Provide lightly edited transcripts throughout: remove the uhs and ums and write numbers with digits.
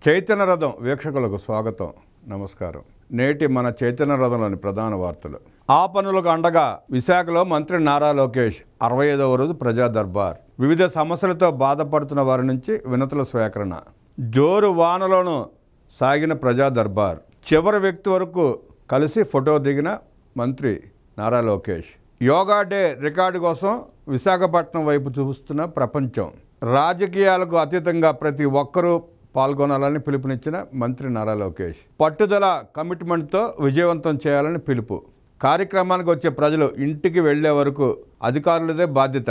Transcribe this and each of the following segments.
చైతన్య రథం వీక్షకులకు స్వాగతం, నమస్కారం. నేటి మన చైతన్య రథంలోని ప్రధాన వార్తలు. ఆ పనులకు అండగా విశాఖలో మంత్రి నారా లోకేష్ 65వ రోజు ప్రజా దర్బార్. వివిధ సమస్యలతో బాధపడుతున్న వారి నుంచి వినతుల స్వీకరణ. జోరు వానలోనూ సాగిన ప్రజా దర్బార్. చివరి వ్యక్తి వరకు కలిసి ఫోటో దిగిన మంత్రి నారా లోకేష్. యోగా డే రికార్డు కోసం విశాఖపట్నం వైపు చూస్తున్న ప్రపంచం. రాజకీయాలకు అతీతంగా ప్రతి ఒక్కరూ పాల్గొనాలని పిలుపునిచ్చిన మంత్రి నారా లోకేష్. పట్టుదల, కమిట్మెంట్తో విజయవంతం చేయాలని పిలుపు. కార్యక్రమానికి వచ్చే ప్రజలు ఇంటికి వెళ్లే వరకు అధికారులదే బాధ్యత.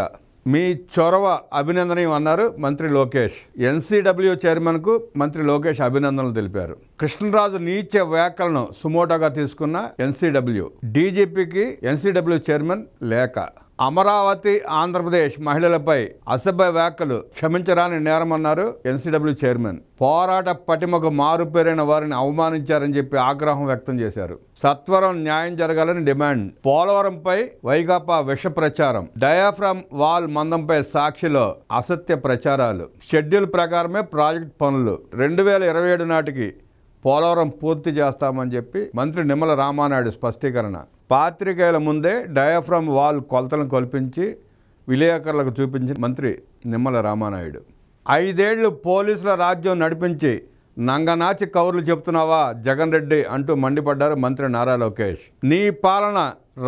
మీ చొరవ అభినందనీయం అన్నారు మంత్రి లోకేష్. ఎన్సీడబ్ల్యూ చైర్మన్కు మంత్రి లోకేష్ అభినందనలు తెలిపారు. కృష్ణరాజు నీచ వ్యాఖ్యలను సుమోటోగా తీసుకున్న ఎన్సీడబ్ల్యూ. డీజీపీకి ఎన్సీడబ్ల్యూ చైర్మన్ లేఖ. అమరావతి ఆంధ్రప్రదేశ్ మహిళలపై అసభ్య వ్యాఖ్యలు క్షమించరాని నేరమన్నారు ఎన్సీడబ్ల్యూ చైర్మన్. పోరాట పటిమకు మారుపేరైన వారిని అవమానించారని చెప్పి ఆగ్రహం వ్యక్తం చేశారు. సత్వరం న్యాయం జరగాలని డిమాండ్. పోలవరంపై వైకాపా విష ప్రచారం. డయాఫ్రామ్ వాల్ మందంపై సాక్షిలో అసత్య ప్రచారాలు. షెడ్యూల్ ప్రకారమే ప్రాజెక్ట్ పనులు. 2027 నాటికి పోలవరం పూర్తి చేస్తామని చెప్పి మంత్రి నిమ్మల రామానాయుడు స్పష్టీకరణ. పాత్రికేయుల ముందే డయాఫ్రామ్ వాల్ కొలతలను కల్పించి విలేకరులకు చూపించిన మంత్రి నిమ్మల రామానాయుడు. 5 ఏళ్లు పోలీసుల రాజ్యం నడిపించి నంగనాచి కౌరులు చెప్తున్నావా జగన్ రెడ్డి అంటూ మండిపడ్డారు మంత్రి నారా లోకేష్. నీ పాలన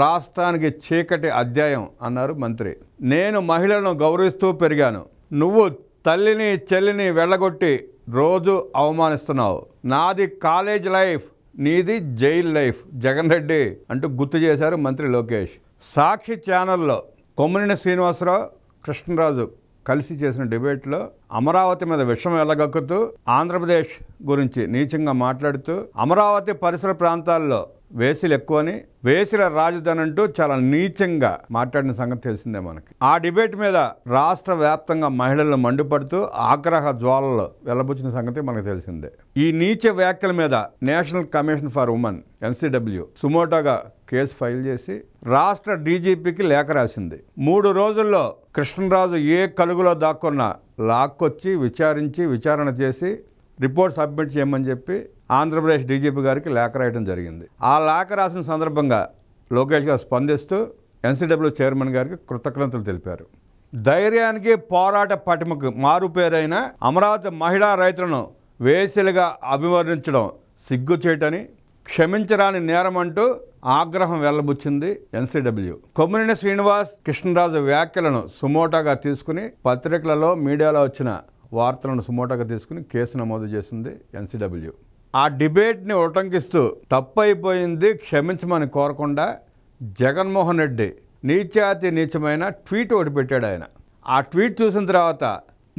రాష్ట్రానికి చీకటి అధ్యాయం అన్నారు మంత్రి. నేను మహిళలను గౌరవిస్తూ పెరిగాను. నువ్వు తల్లిని చెల్లిని వెళ్ళగొట్టి రోజు అవమానిస్తున్నావు. నాది కాలేజ్ లైఫ్, నీది జైల్ లైఫ్ జగన్ రెడ్డి అంటూ గుర్తు చేశారు మంత్రి లోకేష్. సాక్షి ఛానల్లో కొమ్మినేని శ్రీనివాసరావు, కృష్ణరాజు కలిసి చేసిన డిబేట్లో అమరావతి మీద విషం వెళ్ళగక్కుతూ ఆంధ్రప్రదేశ్ గురించి నీచంగా మాట్లాడుతూ అమరావతి పరిసర ప్రాంతాల్లో వేసిలు ఎక్కువని, వేసిల రాజధాని అంటూ చాలా నీచంగా మాట్లాడిన సంగతి తెలిసిందే మనకి. ఆ డిబేట్ మీద రాష్ట్ర వ్యాప్తంగా మహిళలు మండిపడుతూ ఆగ్రహ జ్వాలలు వెల్లబుచ్చిన సంగతి మనకు తెలిసిందే. ఈ నీచ వ్యాఖ్యల మీద National Commission for Women NCW సుమోటోగా కేసు ఫైల్ చేసి రాష్ట్ర డీజీపీకి లేఖ రాసింది. 3 రోజుల్లో కృష్ణరాజు ఏ కలుగులో దాక్కున్నా లాక్కొచ్చి విచారణ చేసి రిపోర్ట్ సబ్మిట్ చేయమని చెప్పి ఆంధ్రప్రదేశ్ డీజీపీ గారికి లేఖ రాయడం జరిగింది. ఆ లేఖ రాసిన సందర్భంగా లోకేష్ గారు స్పందిస్తూ ఎన్సీడబ్ల్యూ చైర్మన్ గారికి కృతజ్ఞతలు తెలిపారు. ధైర్యానికి, పోరాట పటిమకు మారుపేరైన అమరావతి మహిళా రైతులను వేసిలుగా అభివర్ణించడం సిగ్గుచేటని, క్షమించరాని నేరం అంటూ ఆగ్రహం వెల్లబుచ్చింది ఎన్సీడబ్ల్యూ. కొమ్మినేని శ్రీనివాస్, కృష్ణరాజు వ్యాఖ్యలను సుమోటోగా తీసుకుని పత్రికలలో, మీడియాలో వచ్చిన వార్తలను సుమోటోగా తీసుకుని కేసు నమోదు చేసింది ఎన్సీడబ్ల్యూ. ఆ డిబేట్ని ఉటంకిస్తూ తప్పైపోయింది క్షమించమని కోరకుండా జగన్మోహన్ రెడ్డి నీచాతి నీచమైన ట్వీట్ ఒకటి పెట్టాడు ఆయన. ఆ ట్వీట్ చూసిన తర్వాత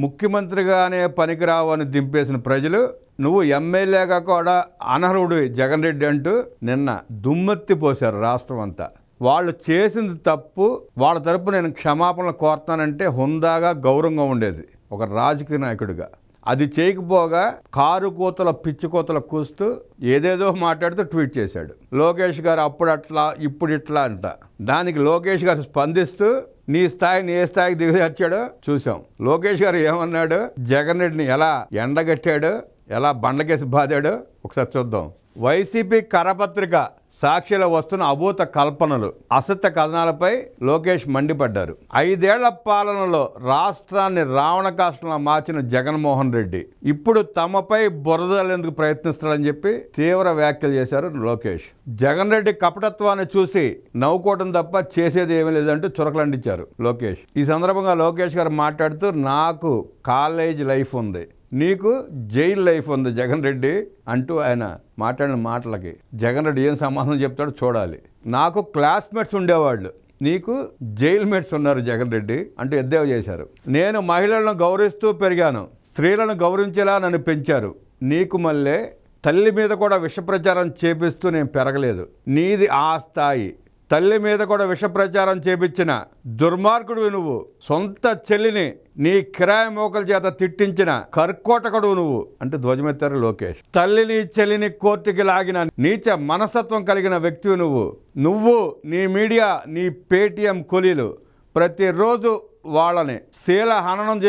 ముఖ్యమంత్రిగానే పనికిరావు అని దింపేసిన ప్రజలు నువ్వు ఎమ్మెల్యేగా కూడా అనర్హుడు జగన్ రెడ్డి అంటూ నిన్న దుమ్మెత్తిపోశారు రాష్ట్రం అంతా. వాళ్ళు చేసింది తప్పు, వాళ్ళ తరపు నేను క్షమాపణలు కోరుతానంటే హుందాగా, గౌరవంగా ఉండేది ఒక రాజకీయ నాయకుడిగా. అది చేయకపోగా కారు కూతల, పిచ్చి కూతల కూస్తూ ఏదేదో మాట్లాడుతూ ట్వీట్ చేశాడు. లోకేష్ గారు అప్పుడు అట్లా ఇప్పుడు ఇట్లా అంట. దానికి లోకేష్ గారు స్పందిస్తూ నీ స్థాయిని ఏ స్థాయికి దిగజార్చాడో చూసాం. లోకేష్ గారు ఏమన్నాడు, జగన్ రెడ్డిని ఎలా ఎండగట్టాడు, ఎలా బండకేసి బాదాడో ఒకసారి చూద్దాం. వైసీపీ కరపత్రిక సాక్షిలో వస్తున్న అభూత కల్పనలు, అసత్య కథనాలపై లోకేష్ మండిపడ్డారు. 5 ఏళ్ల పాలనలో రాష్ట్రాన్ని రావణకాష్టంలా మార్చిన జగన్మోహన్ రెడ్డి ఇప్పుడు తమపై బురదలేందుకు ప్రయత్నిస్తాడని చెప్పి తీవ్ర వ్యాఖ్యలు చేశారు లోకేష్. జగన్ రెడ్డి కపటత్వాన్ని చూసి నవ్వుకోవడం తప్ప చేసేది ఏమీ లేదంటూ చురకలండించారు లోకేష్. ఈ సందర్భంగా లోకేష్ గారు మాట్లాడుతూ నాకు కాలేజ్ లైఫ్ ఉంది, నీకు జైల్ లైఫ్ ఉంది జగన్ రెడ్డి అంటూ ఆయన మాట్లాడిన మాటలకి జగన్ రెడ్డి ఏం సమాధానం చెప్తాడో చూడాలి. నాకు క్లాస్మేట్స్ ఉండేవాళ్ళు, నీకు జైల్ మేట్స్ ఉన్నారు జగన్ రెడ్డి అంటూ ఎద్దేవా చేశారు. నేను మహిళలను గౌరవిస్తూ పెరిగాను, స్త్రీలను గౌరవించేలా నన్ను పెంచారు. నీకు మళ్ళీ తల్లి మీద కూడా విష ప్రచారం చేపిస్తూ నేను పెరగలేదు, నీది ఆ స్థాయి. తల్లి మీద కూడా విష ప్రచారం చేపించిన దుర్మార్గుడు నువ్వు. సొంత చెల్లిని నీ కిరాయి మోకల చేత తిట్టించిన కర్కోటకుడు నువ్వు అంటూ ధ్వజమెత్తారు లోకేష్. తల్లిని చెల్లిని కోర్టుకి లాగిన నీచ మనస్తత్వం కలిగిన వ్యక్తివి నువ్వు. నీ మీడియా, నీ పేటీఎం కూలీలు ప్రతిరోజు వాళ్ళని శీల హననం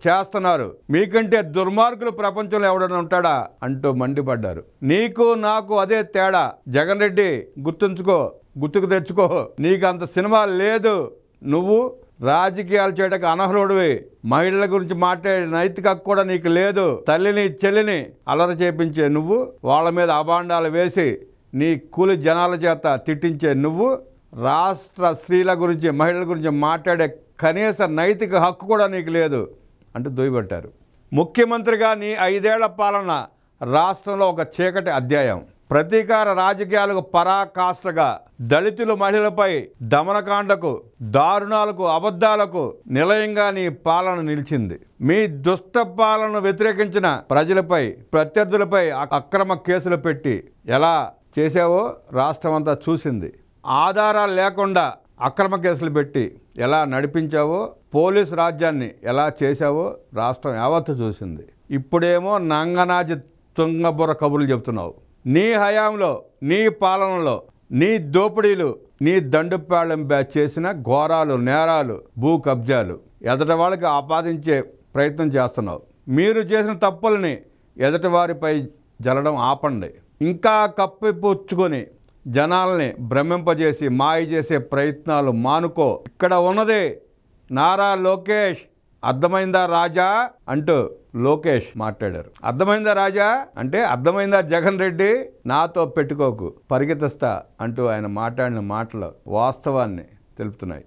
చేస్తున్నారు. మీకంటే దుర్మార్గులు ప్రపంచంలో ఎవడన్నా ఉంటాడా అంటూ మండిపడ్డారు. నీకు నాకు అదే తేడా. జగన్ రెడ్డి గుర్తుకు తెచ్చుకో. నీకు అంత సినిమా లేదు. నువ్వు రాజకీయాలు చేయడానికి అనర్హుడివి. మహిళల గురించి మాట్లాడే నైతిక హక్కు కూడా నీకు లేదు. తల్లిని చెల్లిని అలర చేపించే నువ్వు, వాళ్ళ మీద అభాండాలు వేసి నీ కూలి జనాల చేత తిట్టించే నువ్వు, రాష్ట్ర స్త్రీల గురించి మహిళల గురించి మాట్లాడే కనీస నైతిక హక్కు కూడా నీకు లేదు అంటూ దుయ్యబట్టారు. ముఖ్యమంత్రిగా నీ 5 ఏళ్ల పాలన రాష్ట్రంలో ఒక చీకటి అధ్యాయం. ప్రతీకార రాజకీయాలకు పరాకాష్ఠగా దళితులు మహిళలపై దమనకాండకు, దారుణాలకు, అబద్ధాలకు నిలయంగా నీ పాలన నిలిచింది. మీ దుష్ట పాలనను వ్యతిరేకించిన ప్రజలపై, ప్రత్యర్థులపై అక్రమ కేసులు పెట్టి ఎలా చేశావో రాష్ట్రం అంతా చూసింది. ఆధారాలు లేకుండా అక్రమ కేసులు పెట్టి ఎలా నడిపించావో, పోలీసు రాజ్యాన్ని ఎలా చేశావో రాష్ట్రం యావత్తు చూసింది. ఇప్పుడేమో నంగనాచి తుంగబుర్ర కబుర్లు చెప్తున్నావు. నీ హయాంలో, నీ పాలనలో, నీ దోపిడీలు, నీ దండుపాళెం బ్యాచ్ చేసిన ఘోరాలు, నేరాలు, భూ కబ్జాలు ఎదటి వాళ్ళకి ఆపాదించే ప్రయత్నం చేస్తున్నావు. మీరు చేసిన తప్పుల్ని ఎదటి వారిపై జల్లడం ఆపండి. ఇంకా కప్పిపుచ్చుకొని జనాల్ని భ్రమింపజేసి మాయ చేసే ప్రయత్నాలు మానుకో. ఇక్కడ ఉన్నది నారా లోకేష్. అర్థమైందా రాజా అంటూ లోకేష్ మాట్లాడారు. అర్థమైందా రాజా అంటే అర్థమైందా జగన్ రెడ్డి, నాతో పెట్టుకోకు, పరిగెత్తిస్తా అంటూ ఆయన మాట్లాడిన మాటలు వాస్తవాన్ని తెలుపుతున్నాయి.